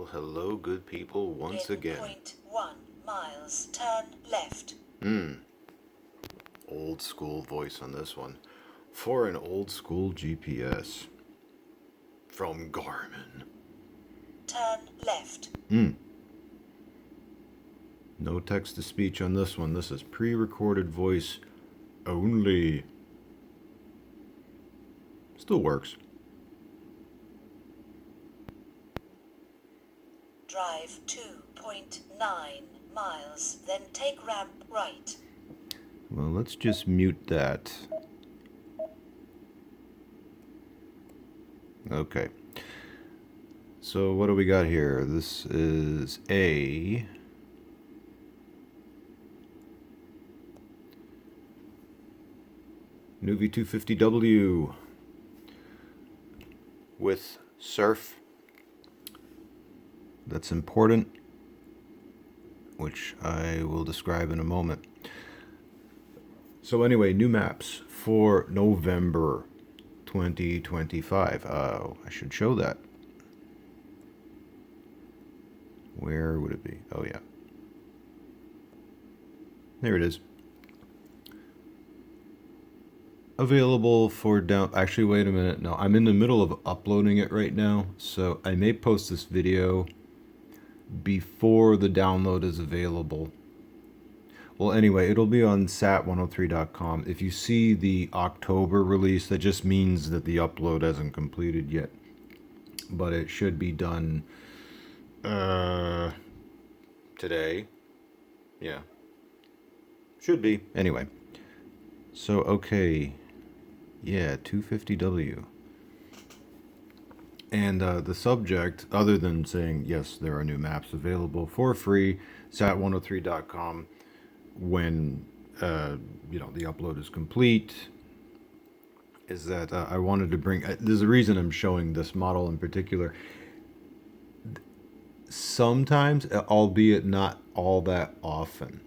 Well, hello, good people, once again. 0.1 miles, turn left. Old school voice on this one. For an old school GPS. From Garmin. Turn left. No text to speech on this one. This is pre-recorded voice only. Still works. Drive 2.9 miles, then take ramp right. Well, let's just mute that. Okay. So what do we got here? This is a nuvi 250W with surf. That's important, which I will describe in a moment. So anyway, new maps for November 2025. I should show that. Where would it be? Oh yeah. There it is. Available for down. Actually, wait a minute. No, I'm in the middle of uploading it right now, so I may post this video before the download is available. Well, anyway, it'll be on sat103.com. If you see the October release, that just means that the upload hasn't completed yet. But it should be done today. Yeah. Should be. Anyway. So, okay. Yeah, 250W. And the subject, other than saying, yes, there are new maps available for free, sat103.com, when, the upload is complete, is that I wanted to bring, there's a reason I'm showing this model in particular. Sometimes, albeit not all that often,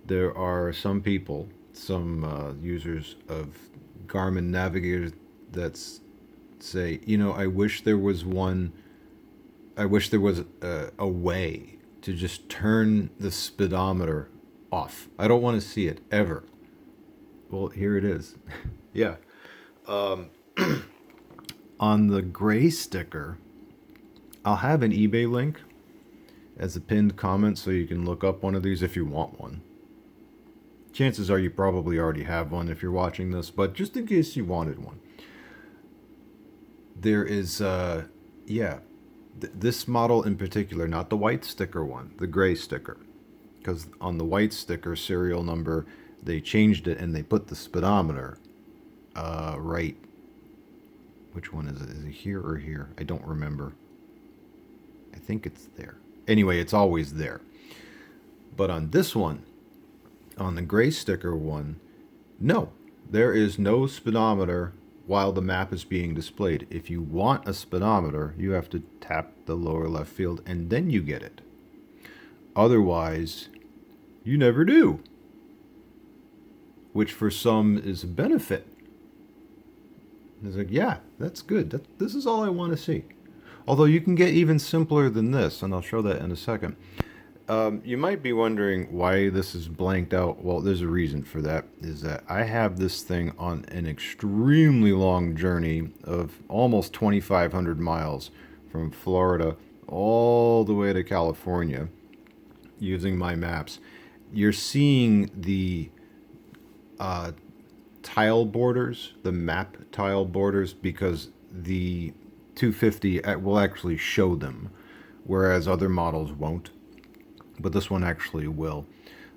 there are some people, some users of Garmin navigators that say, I wish there was a way to just turn the speedometer off. I don't want to see it ever. Well, here it is. Yeah. On the gray sticker, I'll have an eBay link as a pinned comment so you can look up one of these if you want one. Chances are you probably already have one if you're watching this, but just in case you wanted one. There is, this model in particular, not the white sticker one, the gray sticker. Because on the white sticker serial number, they changed it and they put the speedometer right. Which one is it? Is it here or here? I don't remember. I think it's there. Anyway, it's always there. But on this one, on the gray sticker one, no, there is no speedometer while the map is being displayed. If you want a speedometer, you have to tap the lower left field and then you get it. Otherwise, you never do. Which for some is a benefit. It's like, yeah, that's good. This is all I want to see. Although you can get even simpler than this, and I'll show that in a second. You might be wondering why this is blanked out. Well, there's a reason for that, is that I have this thing on an extremely long journey of almost 2,500 miles from Florida all the way to California using my maps. You're seeing the tile borders, the map tile borders, because the 250 will actually show them, whereas other models won't. But this one actually will.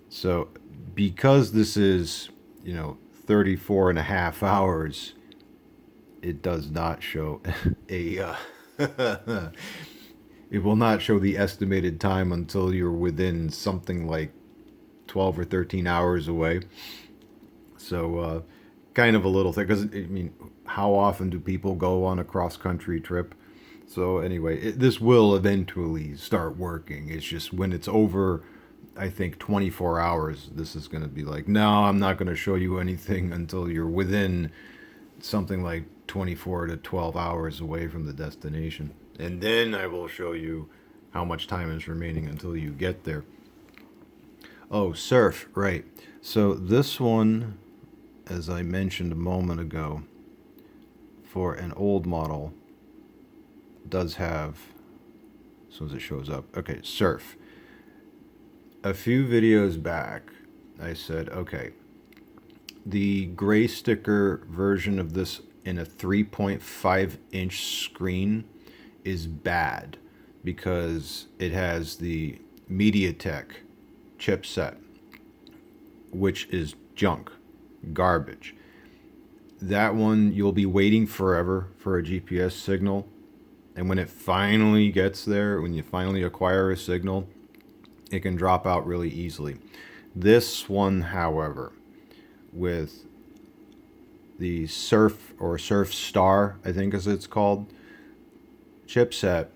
So because this is, 34 and a half hours, it does not show it will not show the estimated time until you're within something like 12 or 13 hours away. So kind of a little thing, because how often do people go on a cross-country trip? So anyway, this will eventually start working. It's just when it's over, I think, 24 hours, this is going to be like, no, I'm not going to show you anything until you're within something like 24 to 12 hours away from the destination. And then I will show you how much time is remaining until you get there. Oh, surf, right. So this one, as I mentioned a moment ago, for an old model, does have, as soon as it shows up, okay, surf. A few videos back, I said, okay, the gray sticker version of this in a 3.5-inch screen is bad because it has the MediaTek chipset, which is junk, garbage. That one, you'll be waiting forever for a GPS signal. And when it finally gets there, when you finally acquire a signal, it can drop out really easily. This one, however, with the Surf or Surf Star, I think as it's called, chipset,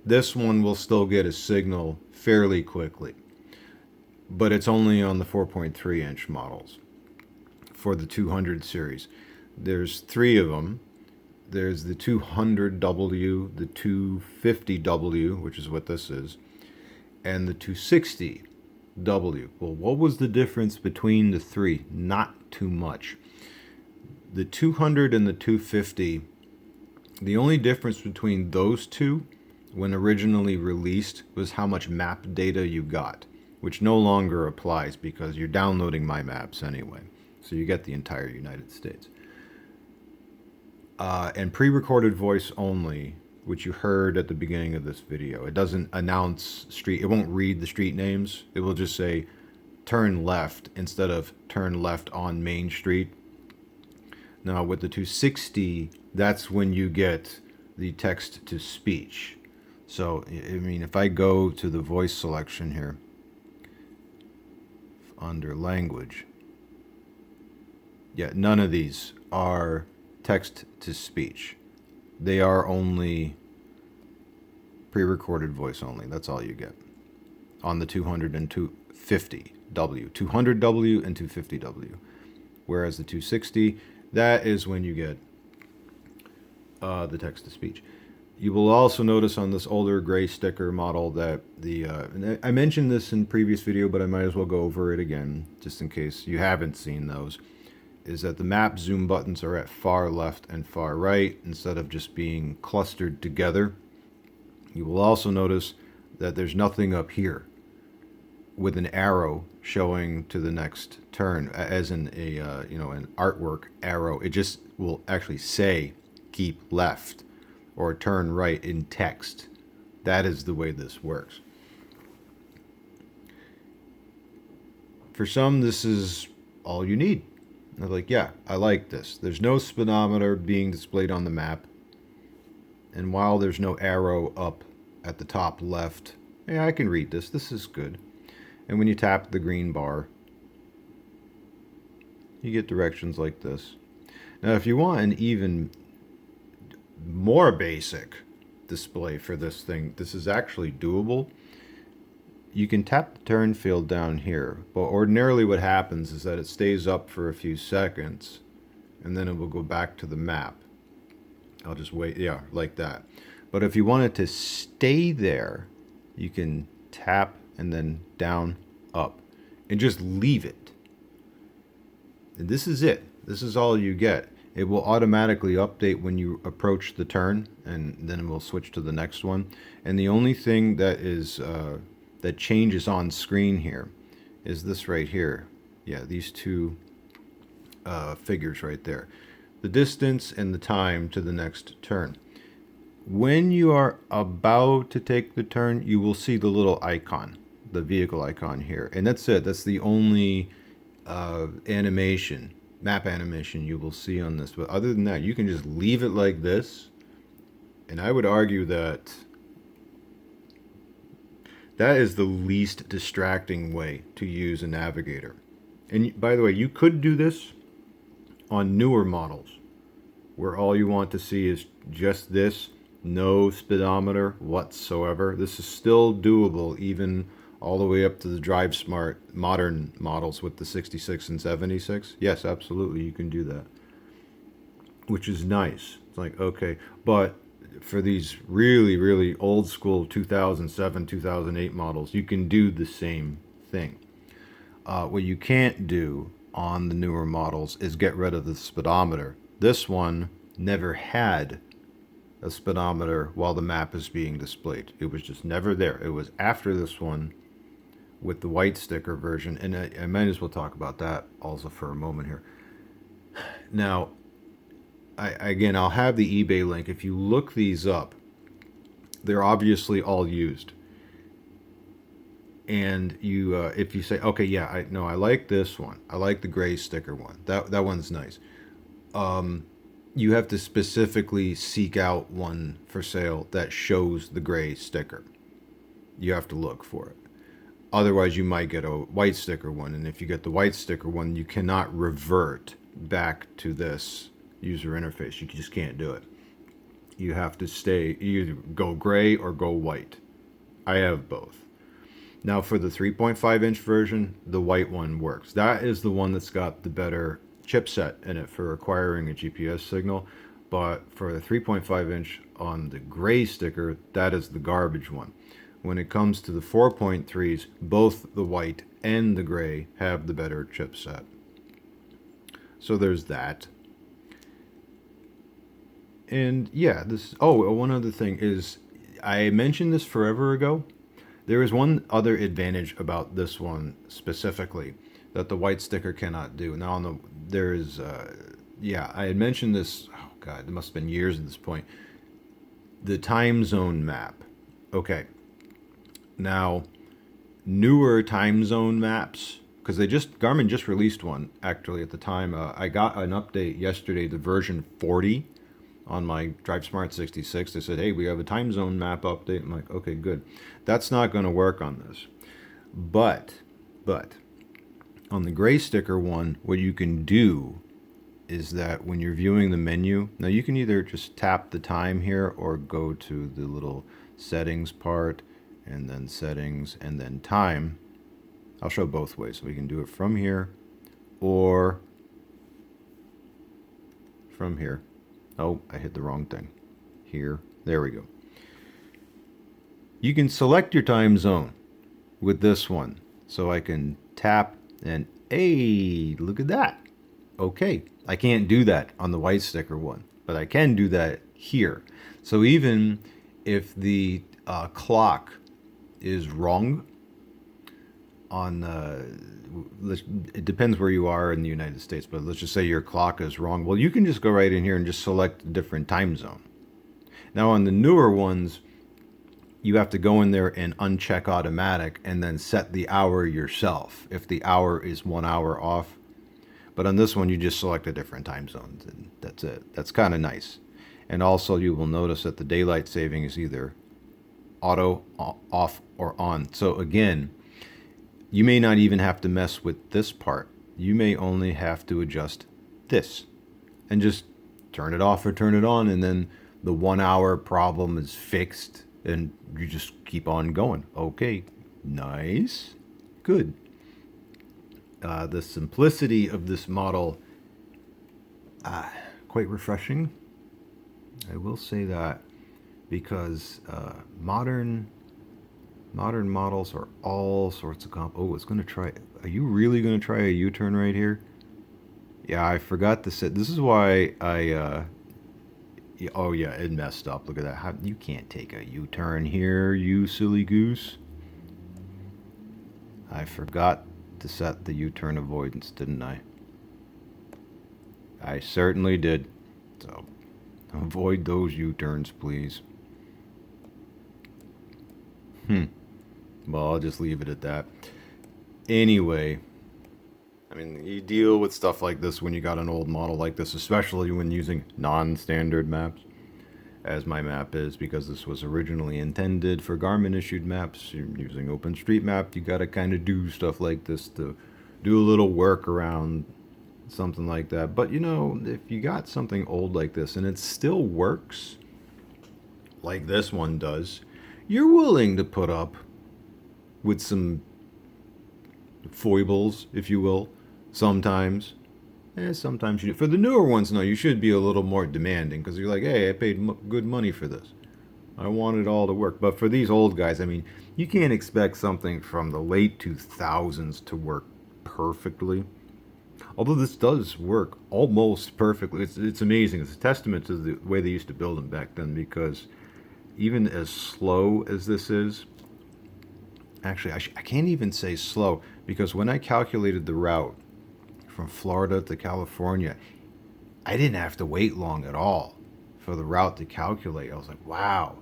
this one will still get a signal fairly quickly. But it's only on the 4.3-inch models for the 200 series. There's 3 of them. There's the 200W, the 250W, which is what this is, and the 260W. Well, what was the difference between the 3? Not too much. The 200 and the 250, the only difference between those two when originally released was how much map data you got, which no longer applies because you're downloading my maps anyway. So you get the entire United States. And pre-recorded voice only, which you heard at the beginning of this video. It doesn't announce street, it won't read the street names. It will just say turn left instead of turn left on Main Street. Now with the 260, that's when you get the text to speech. So, I mean, if I go to the voice selection here, under language, yeah, none of these are text to speech. They are only pre-recorded voice only. That's all you get on the 200 and 250W, 200W and 250W. Whereas the 260, that is when you get the text to speech. You will also notice on this older gray sticker model that and I mentioned this in previous video, but I might as well go over it again just in case you haven't seen those, is that the map zoom buttons are at far left and far right instead of just being clustered together. You will also notice that there's nothing up here with an arrow showing to the next turn, as in a an artwork arrow. It just will actually say keep left or turn right in text. That is the way this works. For some, this is all you need. They're like, yeah, I like this. There's no speedometer being displayed on the map. And while there's no arrow up at the top left, yeah, I can read this. This is good. And when you tap the green bar, you get directions like this. Now, if you want an even more basic display for this thing, this is actually doable. You can tap the turn field down here, but ordinarily what happens is that it stays up for a few seconds and then it will go back to the map. I'll just wait, yeah, like that. But if you want it to stay there, you can tap and then down, up, and just leave it. And this is it. This is all you get. It will automatically update when you approach the turn, and then it will switch to the next one. And the only thing that is that changes on screen here is this right here. Yeah, these two figures right there. The distance and the time to the next turn. When you are about to take the turn, you will see the little icon, the vehicle icon here. And that's it. That's the only animation, map animation you will see on this. But other than that, you can just leave it like this. And I would argue that that is the least distracting way to use a navigator. And by the way, you could do this on newer models where all you want to see is just this, no speedometer whatsoever. This is still doable even all the way up to the Drive Smart modern models with the 66 and 76. Yes, absolutely, you can do that, which is nice. It's like, okay, but for these really, really old school 2007, 2008 models, you can do the same thing. What you can't do on the newer models is get rid of the speedometer. This one never had a speedometer while the map is being displayed. It was just never there. It was after this one with the white sticker version, and I might as well talk about that also for a moment here. Now, again, I'll have the eBay link. If you look these up, they're obviously all used. And you, if you say, okay, yeah, I like this one. I like the gray sticker one. That one's nice. You have to specifically seek out one for sale that shows the gray sticker. You have to look for it. Otherwise, you might get a white sticker one. And if you get the white sticker one, you cannot revert back to this user interface. You just can't do it. You have to stay, you either go gray or go white. I have both. Now for the 3.5 inch version, the white one works. That is the one that's got the better chipset in it for acquiring a GPS signal. But for the 3.5 inch on the gray sticker, that is the garbage one. When it comes to the 4.3s, both the white and the gray have the better chipset. So there's that. And yeah, one other thing is, I mentioned this forever ago. There is one other advantage about this one specifically that the white sticker cannot do. Now, I had mentioned this, oh God, it must have been years at this point. The time zone map. Okay. Now, newer time zone maps, because Garmin just released one actually at the time. I got an update yesterday, the version 40 on my DriveSmart 66. They said, hey, we have a time zone map update. I'm like, okay, good. That's not going to work on this. But on the gray sticker one, what you can do is that when you're viewing the menu, now you can either just tap the time here or go to the little settings part and then settings and then time. I'll show both ways. So we can do it from here or from here. Oh, I hit the wrong thing. Here. There we go. You can select your time zone with this one. So I can tap and, hey, look at that. Okay. I can't do that on the white sticker one, but I can do that here. So even if the clock is wrong on it depends where you are in the United States, but let's just say your clock is wrong. Well, you can just go right in here and just select a different time zone. Now on the newer ones, you have to go in there and uncheck automatic and then set the hour yourself if the hour is 1 hour off. But on this one, you just select a different time zone and that's it. That's kind of nice. And also you will notice that the daylight saving is either auto, off, or on. So again, you may not even have to mess with this part. You may only have to adjust this and just turn it off or turn it on, and then the 1 hour problem is fixed and you just keep on going. Okay, nice, good. The simplicity of this model, quite refreshing. I will say that, because modern models are all sorts of it's going to try. Are you really going to try a U-turn right here? Yeah, I forgot to set. This is why oh yeah, it messed up. Look at that. You can't take a U-turn here, you silly goose. I forgot to set the U-turn avoidance, didn't I? I certainly did. So avoid those U-turns, please. Well, I'll just leave it at that. Anyway, I mean, you deal with stuff like this when you got an old model like this, especially when using non-standard maps, as my map is, because this was originally intended for Garmin-issued maps. You're using OpenStreetMap, you got to kind of do stuff like this to do a little work around something like that. But, you know, if you got something old like this and it still works, like this one does, you're willing to put up with some foibles, if you will, sometimes. Sometimes you do. For the newer ones, no, you should be a little more demanding because you're like, hey, I paid good money for this. I want it all to work. But for these old guys, I mean, you can't expect something from the late 2000s to work perfectly. Although this does work almost perfectly. It's amazing. It's a testament to the way they used to build them back then because even as slow as this is, actually, I can't even say slow because when I calculated the route from Florida to California, I didn't have to wait long at all for the route to calculate. I was like, wow.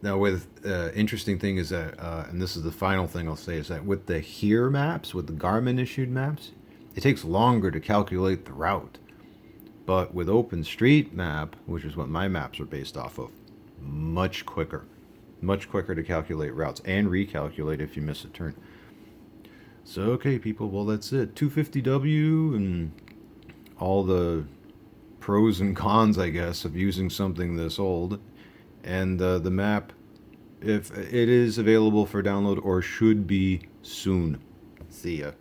Now, with interesting thing is that, and this is the final thing I'll say, is that with the HERE maps, with the Garmin issued maps, it takes longer to calculate the route. But with OpenStreetMap, which is what my maps are based off of, much quicker. Much quicker to calculate routes and recalculate if you miss a turn. So, okay, people, well, that's it. 250W and all the pros and cons, I guess, of using something this old. And the map, if it is available for download or should be soon. See ya.